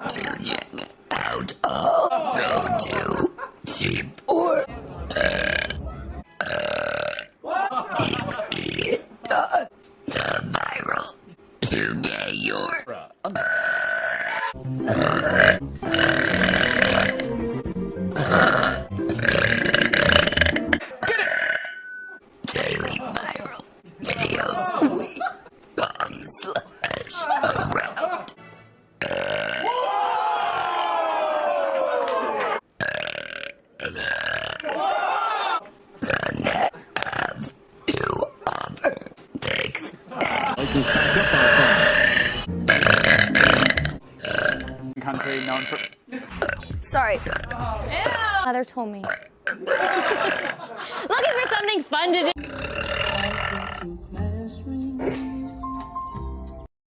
To check out all go-to cheap or the viral to get your daily viral videos week on slash around. The net have to offer takes country known for. Sorry. Mother told me. Looking for something fun to do.